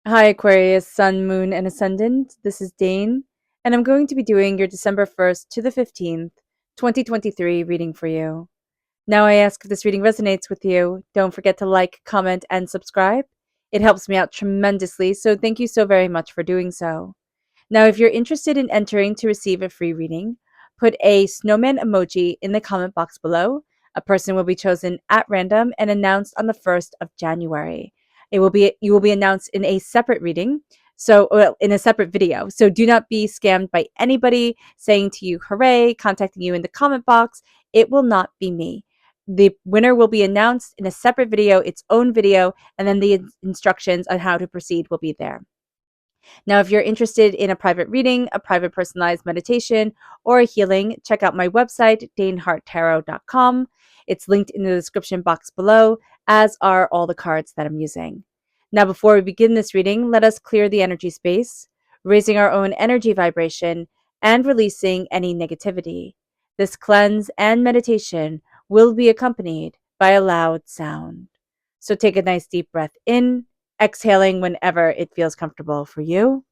Hi, Aquarius, Sun, Moon, and Ascendant. This is Dane, and I'm going to be doing your December 1st to the 15th, 2023 reading for you. Now, I ask if this reading resonates with you. Don't forget to like, comment, and subscribe. It helps me out tremendously, so thank you so very much for doing so. Now, if you're interested in entering to receive a free reading, put a snowman emoji in the comment box below. A person will be chosen at random and announced on the 1st of January. You will be announced in a separate reading, in a separate video. So do not be scammed by anybody saying to you hooray, contacting you in the comment box. It will not be me. The winner will be announced in a separate video, its own video, and then the instructions on how to proceed will be there. Now, if you're interested in a private reading, a private personalized meditation, or a healing, check out my website, daneharttarot.com. It's linked in the description box below, as are all the cards that I'm using. Now, before we begin this reading, let us clear the energy space, raising our own energy vibration and releasing any negativity. This cleanse and meditation will be accompanied by a loud sound. So take a nice deep breath in, exhaling whenever it feels comfortable for you.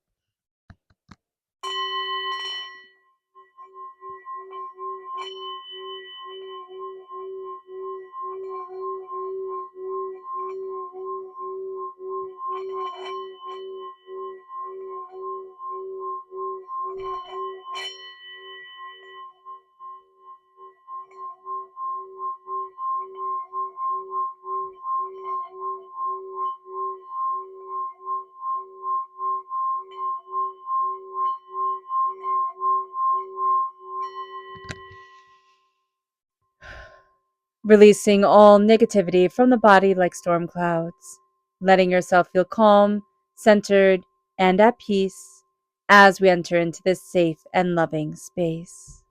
Releasing all negativity from the body like storm clouds, letting yourself feel calm, centered, and at peace as we enter into this safe and loving space.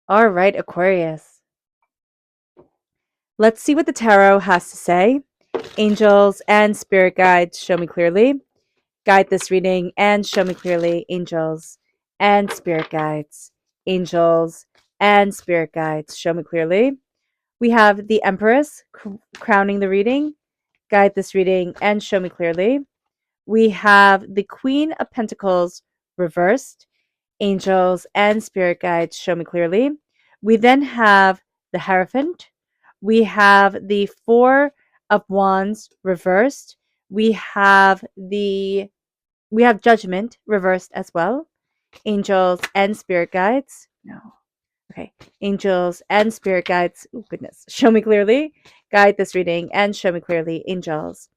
All right, Aquarius. Let's see what the tarot has to say. Angels and spirit guides, show me clearly. Guide this reading and show me clearly, angels and spirit guides. Angels and spirit guides, show me clearly. We have the Empress crowning the reading. Guide this reading and show me clearly. We have the Queen of Pentacles reversed. Angels and spirit guides, show me clearly. We then have the Hierophant. We have the Four of Wands reversed. We have Judgment reversed as well. Angels and spirit guides. No. Okay. Angels and spirit guides. Oh, goodness. Show me clearly. Guide this reading and show me clearly, angels.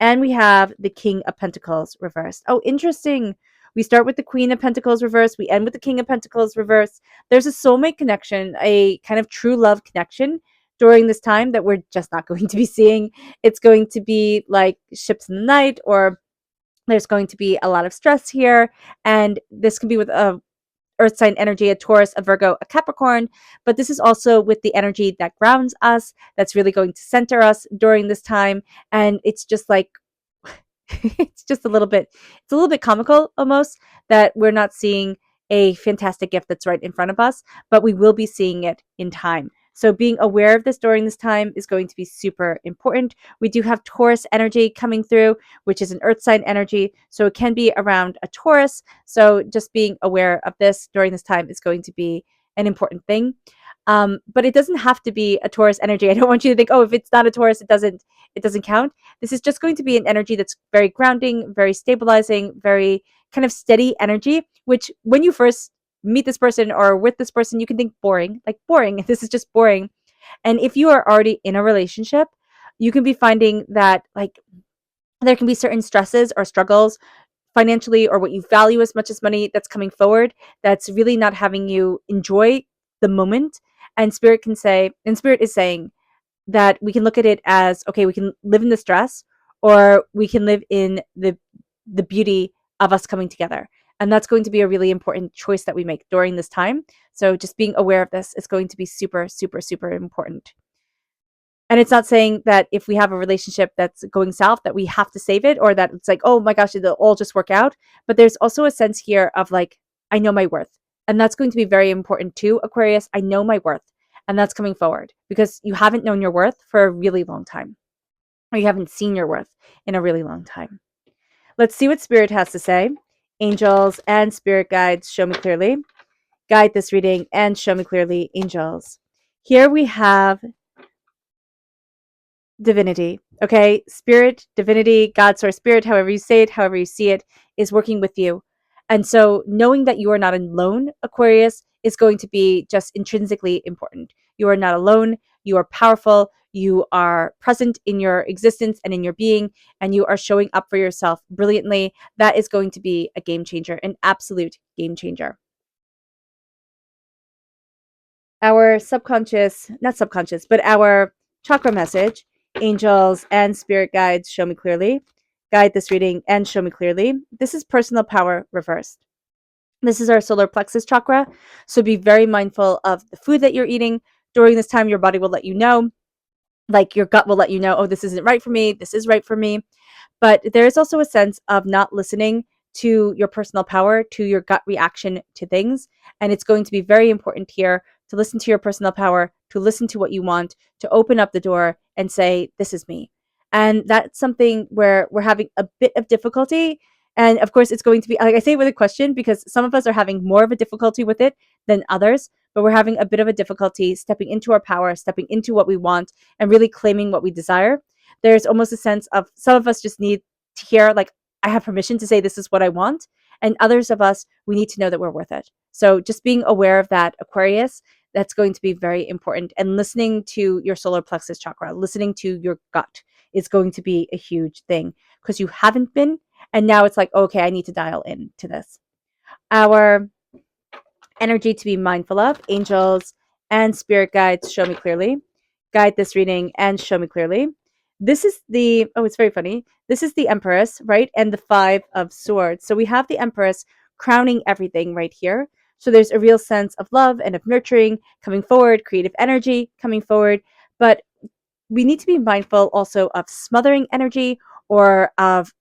And we have the King of Pentacles reversed. Oh, interesting. We start with the Queen of Pentacles reversed. We end with the King of Pentacles reversed. There's a soulmate connection, a kind of true love connection during this time that we're just not going to be seeing. It's going to be like ships in the night, or there's going to be a lot of stress here. And this can be with a earth sign energy, a Taurus, a Virgo, a Capricorn, but this is also with the energy that grounds us, that's really going to center us during this time. And it's just like, it's a little bit comical almost that we're not seeing a fantastic gift that's right in front of us, but we will be seeing it in time. So being aware of this during this time is going to be super important. We do have Taurus energy coming through, which is an earth sign energy. So it can be around a Taurus. So just being aware of this during this time is going to be an important thing. But it doesn't have to be a Taurus energy. I don't want you to think, oh, if it's not a Taurus, it doesn't count. This is just going to be an energy that's very grounding, very stabilizing, very kind of steady energy, which when you first meet this person or with this person, you can think boring, like boring. This is just boring. And if you are already in a relationship, you can be finding that like there can be certain stresses or struggles financially, or what you value as much as money, that's coming forward, that's really not having you enjoy the moment. And spirit is saying that we can look at it as, okay, we can live in the stress, or we can live in the beauty of us coming together. And that's going to be a really important choice that we make during this time. So just being aware of this is going to be super, super, super important. And it's not saying that if we have a relationship that's going south that we have to save it, or that it's like, oh my gosh, it'll all just work out. But there's also a sense here of like, I know my worth. And that's going to be very important too, Aquarius. I know my worth. And that's coming forward because you haven't known your worth for a really long time. or you haven't seen your worth in a really long time. Let's see what Spirit has to say. Angels and spirit guides, show me clearly. Guide this reading and show me clearly, angels. Here we have divinity. Okay, spirit, divinity, God, source, spirit, however you say it, however you see it, is working with you. And so knowing that you are not alone, Aquarius, is going to be just intrinsically important. You are not alone. You are powerful. You are present in your existence and in your being, and you are showing up for yourself brilliantly. That is going to be a game changer, an absolute game changer. Our subconscious, not subconscious, but our chakra message, angels and spirit guides, show me clearly. Guide this reading and show me clearly. This is personal power reversed. This is our solar plexus chakra. So be very mindful of the food that you're eating. During this time, your body will let you know, like your gut will let you know, oh, this isn't right for me. This is right for me. But there is also a sense of not listening to your personal power, to your gut reaction to things. And it's going to be very important here to listen to your personal power, to listen to what you want, to open up the door and say, this is me. And that's something where we're having a bit of difficulty. And of course, it's going to be, like I say with a question, because some of us are having more of a difficulty with it than others, but we're having a bit of a difficulty stepping into our power, stepping into what we want, and really claiming what we desire. There's almost a sense of some of us just need to hear, like, I have permission to say this is what I want. And others of us, we need to know that we're worth it. So just being aware of that, Aquarius, that's going to be very important. And listening to your solar plexus chakra, listening to your gut is going to be a huge thing because you haven't been. And now it's like, okay, I need to dial in to this. Our energy to be mindful of, angels and spirit guides, show me clearly. Guide this reading and show me clearly. This is the, oh, it's very funny. This is the Empress, right? And the Five of Swords. So we have the Empress crowning everything right here. So there's a real sense of love and of nurturing coming forward, creative energy coming forward. But we need to be mindful also of smothering energy or of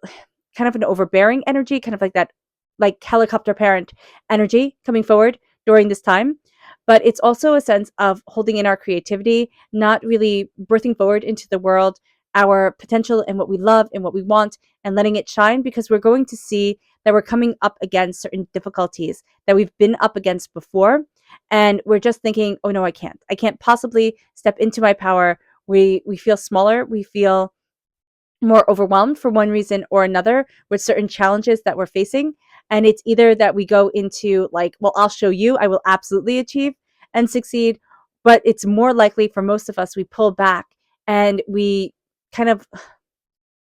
kind of an overbearing energy, kind of like that, like helicopter parent energy coming forward during this time. But it's also a sense of holding in our creativity, not really birthing forward into the world our potential and what we love and what we want and letting it shine, because we're going to see that we're coming up against certain difficulties that we've been up against before. And we're just thinking, oh no, I can't. I can't possibly step into my power. We feel smaller. We feel more overwhelmed for one reason or another with certain challenges that we're facing. And it's either that we go into like, well, I'll show you, I will absolutely achieve and succeed. But it's more likely for most of us, we pull back and we kind of,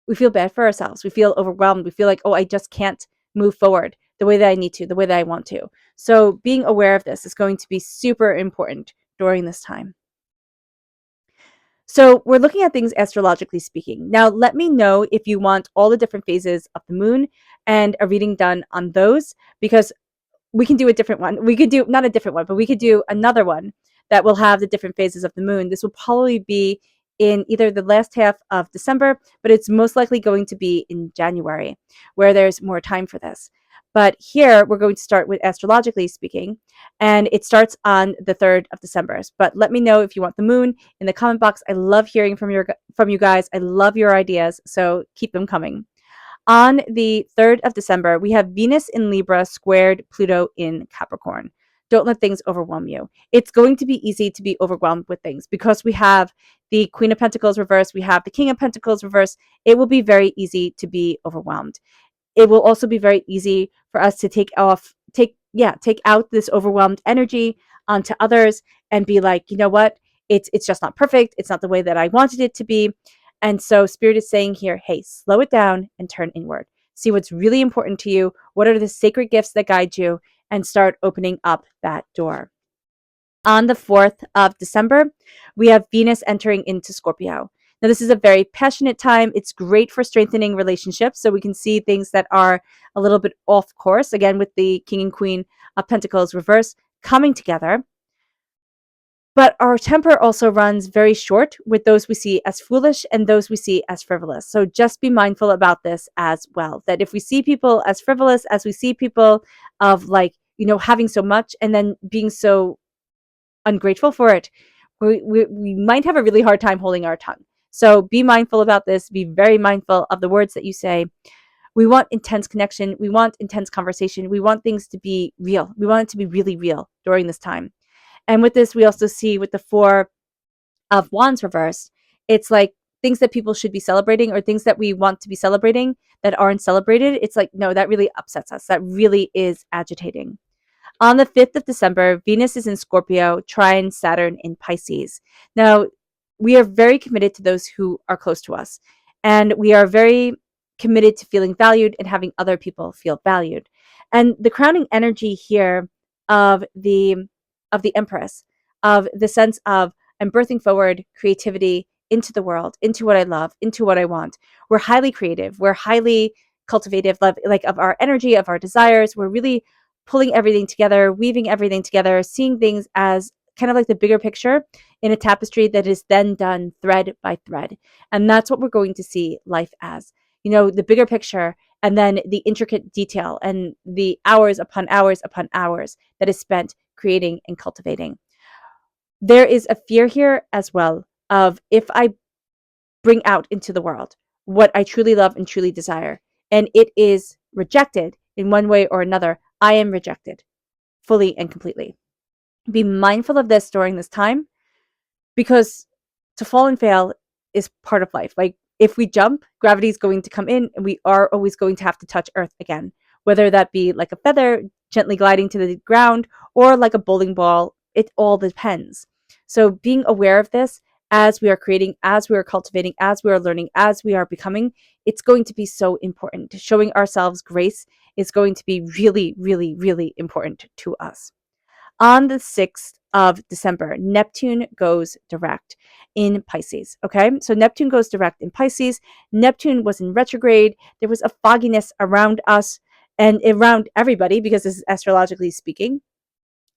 we feel bad for ourselves. We feel overwhelmed. We feel like, oh, I just can't move forward the way that I need to, the way that I want to. So being aware of this is going to be super important during this time. So we're looking at things astrologically speaking. Now, let me know if you want all the different phases of the moon and a reading done on those, because we can do a different one. We could do not a different one, but we could do another one that will have the different phases of the moon. This will probably be in either the last half of December, but it's most likely going to be in January, where there's more time for this. But here we're going to start with astrologically speaking, and it starts on the 3rd of December. But let me know if you want the moon in the comment box. I love hearing from you guys. I love your ideas, so keep them coming. On the 3rd of December, we have Venus in Libra squared Pluto in Capricorn. Don't let things overwhelm you. It's going to be easy to be overwhelmed with things because we have the Queen of Pentacles reversed, we have the King of Pentacles reversed. It will be very easy to be overwhelmed. It will also be very easy for us to take out this overwhelmed energy onto others and be like, you know what? It's just not perfect. It's not the way that I wanted it to be. And so Spirit is saying here, hey, slow it down and turn inward. See what's really important to you. What are the sacred gifts that guide you? And start opening up that door. On the 4th of December, we have Venus entering into Scorpio. Now, this is a very passionate time. It's great for strengthening relationships. So we can see things that are a little bit off course, again, with the King and Queen of Pentacles reverse coming together. But our temper also runs very short with those we see as foolish and those we see as frivolous. So just be mindful about this as well. That if we see people as frivolous, as we see people of like, having so much and then being so ungrateful for it, we might have a really hard time holding our tongue. So be mindful about this. Be very mindful of the words that you say. We want intense connection. We want intense conversation. We want things to be real. We want it to be really real during this time. And with this, we also see with the Four of Wands reversed, it's like things that people should be celebrating or things that we want to be celebrating that aren't celebrated. It's like, no, that really upsets us. That really is agitating. On the 5th of December, Venus is in Scorpio, trine Saturn in Pisces. Now, we are very committed to those who are close to us, and we are very committed to feeling valued and having other people feel valued. And the crowning energy here of the Empress, of the sense of I'm birthing forward creativity into the world, into what I love, into what I want. We're highly creative. We're highly cultivative, like of our energy, of our desires. We're really pulling everything together, weaving everything together, seeing things as kind of like the bigger picture in a tapestry that is then done thread by thread. And that's what we're going to see life as. You know, the bigger picture and then the intricate detail and the hours upon hours upon hours that is spent creating and cultivating. There is a fear here as well of if I bring out into the world what I truly love and truly desire, and it is rejected in one way or another, I am rejected fully and completely. Be mindful of this during this time because to fall and fail is part of life. Like if we jump, gravity is going to come in and we are always going to have to touch earth again, whether that be like a feather gently gliding to the ground or like a bowling ball. It all depends. So being aware of this as we are creating, as we are cultivating, as we are learning, as we are becoming, it's going to be so important. Showing ourselves grace is going to be really, really, really important to us. On the 6th of December, Neptune goes direct in Pisces. Okay, so Neptune goes direct in Pisces. Neptune was in retrograde. There was a fogginess around us and around everybody because this is astrologically speaking.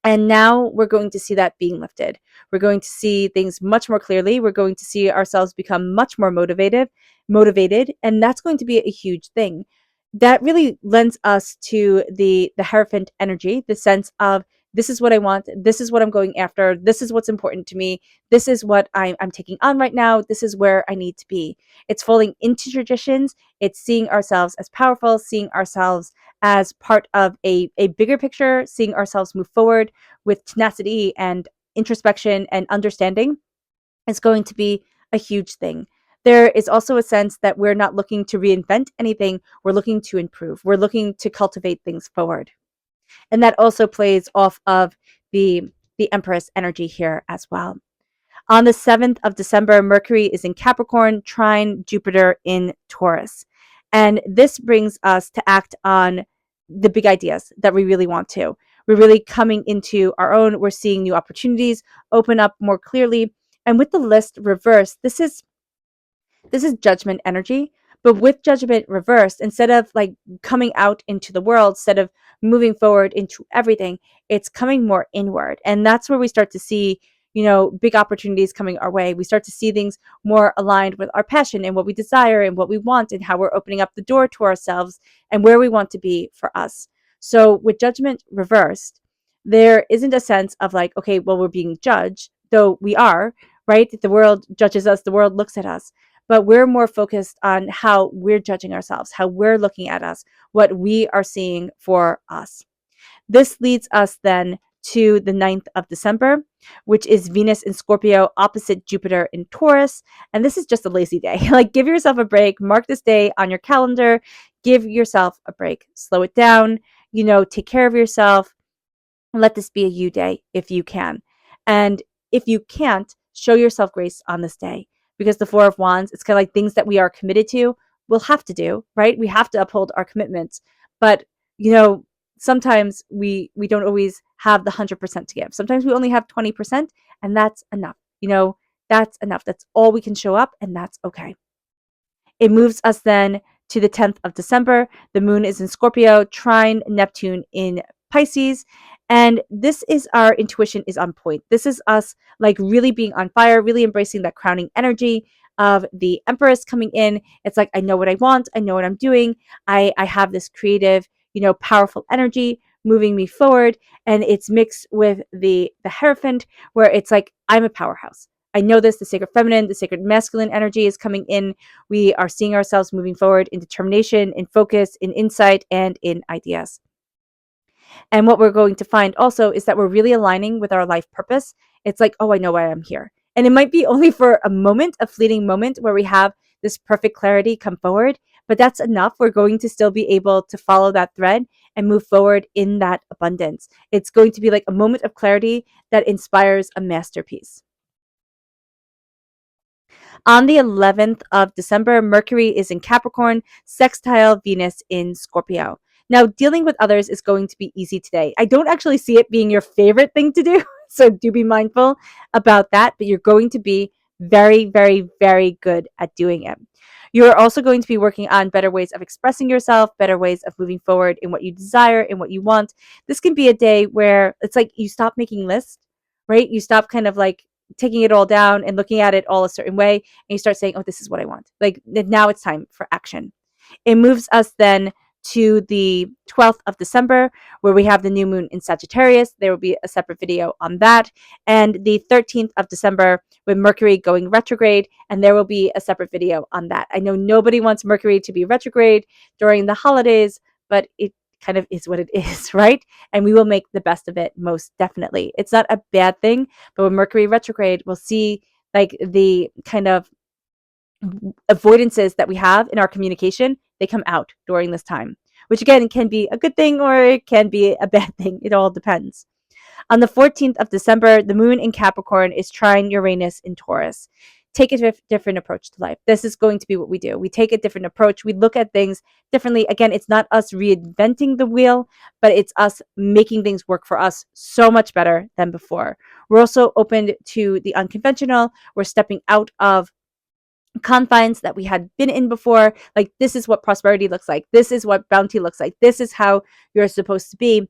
And now we're going to see that being lifted. We're going to see things much more clearly. We're going to see ourselves become much more motivated, and that's going to be a huge thing. That really lends us to the Hierophant energy, the sense of this is what I want, this is what I'm going after, this is what's important to me, this is what I'm taking on right now, this is where I need to be. It's falling into traditions, it's seeing ourselves as powerful, seeing ourselves as part of a bigger picture, seeing ourselves move forward with tenacity and introspection and understanding is going to be a huge thing. There is also a sense that we're not looking to reinvent anything, we're looking to improve, we're looking to cultivate things forward. And that also plays off of the Empress energy here as well. On the 7th of December, Mercury is in Capricorn, trine Jupiter in Taurus. And this brings us to act on the big ideas that we really want to. We're really coming into our own. We're seeing new opportunities open up more clearly. And with the list reversed, this is judgment energy. But with judgment reversed, instead of like coming out into the world, instead of moving forward into everything, it's coming more inward. And that's where we start to see, you know, big opportunities coming our way. We start to see things more aligned with our passion and what we desire and what we want and how we're opening up the door to ourselves and where we want to be for us. So with judgment reversed, there isn't a sense of like, okay, well, we're being judged, though we are, right? The world judges us, the world looks at us, but we're more focused on how we're judging ourselves, how we're looking at us, what we are seeing for us. This leads us then to the 9th of December, which is Venus in Scorpio opposite Jupiter in Taurus. And this is just a lazy day. Like, give yourself a break, mark this day on your calendar, give yourself a break, slow it down, you know, take care of yourself. Let this be a you day if you can. And if you can't, show yourself grace on this day because the Four of Wands, it's kind of like things that we are committed to, we'll have to do, right? We have to uphold our commitments. But, you know, sometimes we don't always have the 100% to give. Sometimes we only have 20%, and that's enough. You know, that's enough. That's all we can show up, and that's okay. It moves us then to the 10th of December. The moon is in Scorpio, trine Neptune in Pisces. And this is our intuition is on point. This is us like really being on fire, really embracing that crowning energy of the Empress coming in. It's like, I know what I want. I know what I'm doing. I have this creative, you know, powerful energy moving me forward. And it's mixed with the Hierophant where it's like, I'm a powerhouse. I know this, the sacred feminine, the sacred masculine energy is coming in. We are seeing ourselves moving forward in determination, in focus, in insight, and in ideas. And what we're going to find also is that we're really aligning with our life purpose. It's like, oh, I know why I'm here. And it might be only for a moment, a fleeting moment where we have this perfect clarity come forward, but that's enough. We're going to still be able to follow that thread and move forward in that abundance. It's going to be like a moment of clarity that inspires a masterpiece. On the 11th of December, Mercury is in Capricorn, sextile Venus in Scorpio. Now, dealing with others is going to be easy today. I don't actually see it being your favorite thing to do, so do be mindful about that, but you're going to be very, very, very good at doing it. You are also going to be working on better ways of expressing yourself, better ways of moving forward in what you desire, in what you want. This can be a day where it's like you stop making lists, right? You stop kind of like taking it all down and looking at it all a certain way, and you start saying, oh, this is what I want. Like now it's time for action. It moves us then to the 12th of December, where we have the new moon in Sagittarius. There will be a separate video on that. And the 13th of December, with Mercury going retrograde, and there will be a separate video on that. I know nobody wants Mercury to be retrograde during the holidays, but it kind of is what it is, right? And we will make the best of it, most definitely. It's not a bad thing, but with Mercury retrograde, we'll see like the kind of avoidances that we have in our communication, they come out during this time, which again can be a good thing or it can be a bad thing. It all depends. On the 14th of December, the moon in Capricorn is trine Uranus in Taurus. Take a different approach to life. This is going to be what we do. We take a different approach. We look at things differently. Again, it's not us reinventing the wheel, but it's us making things work for us so much better than before. We're also open to the unconventional. We're stepping out of confines that we had been in before. Like, this is what prosperity looks like. This is what bounty looks like. This is how you're supposed to be.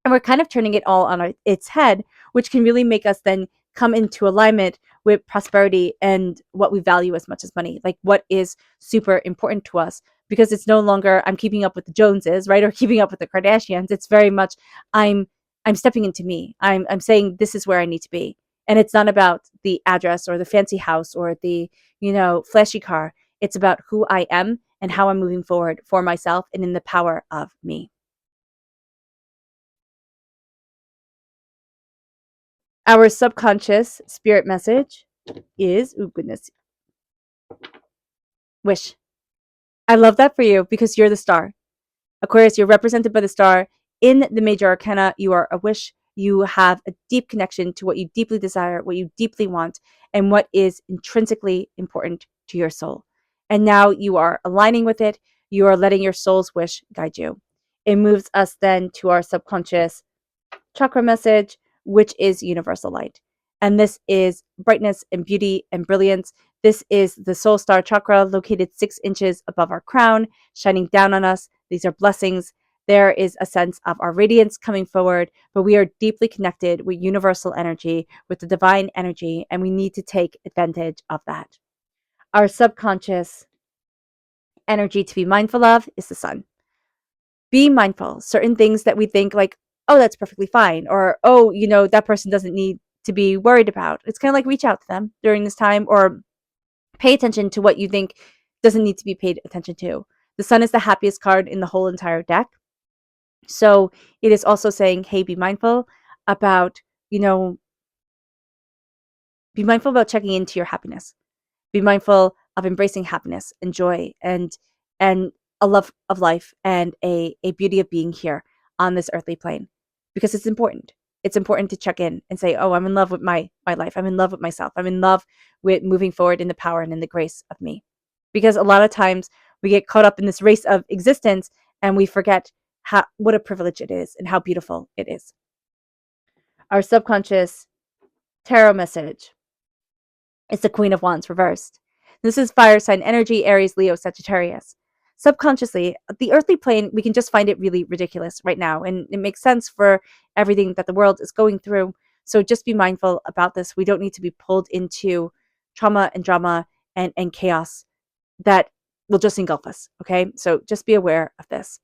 And we're kind of turning it all on its head, which can really make us then come into alignment with prosperity and what we value as much as money, like what is super important to us. Because it's no longer I'm keeping up with the Joneses, right, or keeping up with the Kardashians. It's very much I'm stepping into me. I'm saying this is where I need to be, and it's not about the address or the fancy house or the flashy car. It's about who I am and how I'm moving forward for myself and in the power of me. Our subconscious spirit message is, oh goodness, wish. I love that for you because you're the star. Aquarius, you're represented by the star. In the major arcana, you are a wish. You have a deep connection to what you deeply desire, what you deeply want, and what is intrinsically important to your soul. And now you are aligning with it. You are letting your soul's wish guide you. It moves us then to our subconscious chakra message, which is universal light. And this is brightness and beauty and brilliance. This is the soul star chakra located 6 inches above our crown, shining down on us. These are blessings. There is a sense of our radiance coming forward, but we are deeply connected with universal energy, with the divine energy, and we need to take advantage of that. Our subconscious energy to be mindful of is the sun. Be mindful. Certain things that we think like, oh, that's perfectly fine, or oh, that person doesn't need to be worried about. It's kind of like reach out to them during this time, or pay attention to what you think doesn't need to be paid attention to. The sun is the happiest card in the whole entire deck. So it is also saying, hey, be mindful about, be mindful about checking into your happiness. Be mindful of embracing happiness and joy and a love of life and a beauty of being here on this earthly plane, because it's important. It's important to check in and say, oh, I'm in love with my life. I'm in love with myself. I'm in love with moving forward in the power and in the grace of me. Because a lot of times we get caught up in this race of existence and we forget what a privilege it is and how beautiful it is. Our subconscious tarot message is the Queen of Wands reversed. This is fire sign energy, Aries, Leo, Sagittarius. Subconsciously, the earthly plane, we can just find it really ridiculous right now. And it makes sense for everything that the world is going through. So just be mindful about this. We don't need to be pulled into trauma and drama and chaos that will just engulf us. Okay. So just be aware of this.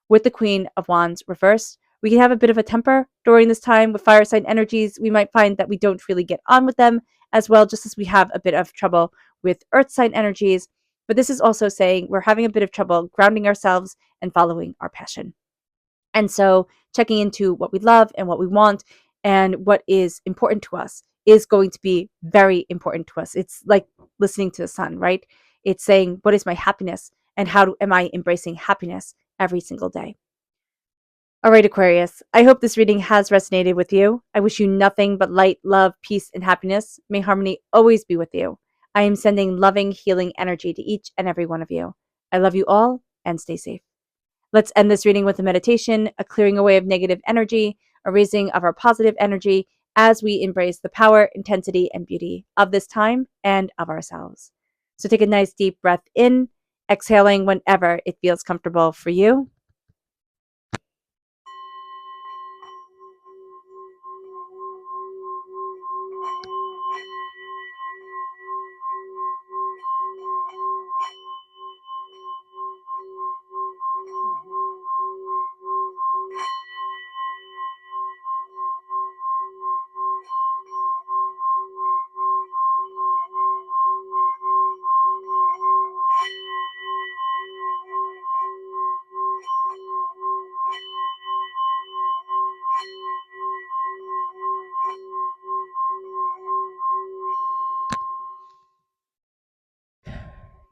With the Queen of Wands reversed, we can have a bit of a temper during this time with fire sign energies. We might find that we don't really get on with them as well, just as we have a bit of trouble with earth sign energies. But this is also saying we're having a bit of trouble grounding ourselves and following our passion. And so checking into what we love and what we want and what is important to us is going to be very important to us. It's like listening to the sun, right? It's saying, what is my happiness and am I embracing happiness every single day? All right, Aquarius, I hope this reading has resonated with you. I wish you nothing but light, love, peace, and happiness. May harmony always be with you. I am sending loving, healing energy to each and every one of you. I love you all and stay safe. Let's end this reading with a meditation, a clearing away of negative energy, a raising of our positive energy as we embrace the power, intensity, and beauty of this time and of ourselves. So take a nice deep breath in, exhaling whenever it feels comfortable for you.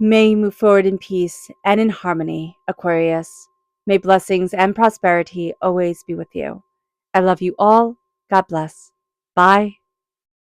May you move forward in peace and in harmony, Aquarius. May blessings and prosperity always be with you. I love you all. God bless. Bye.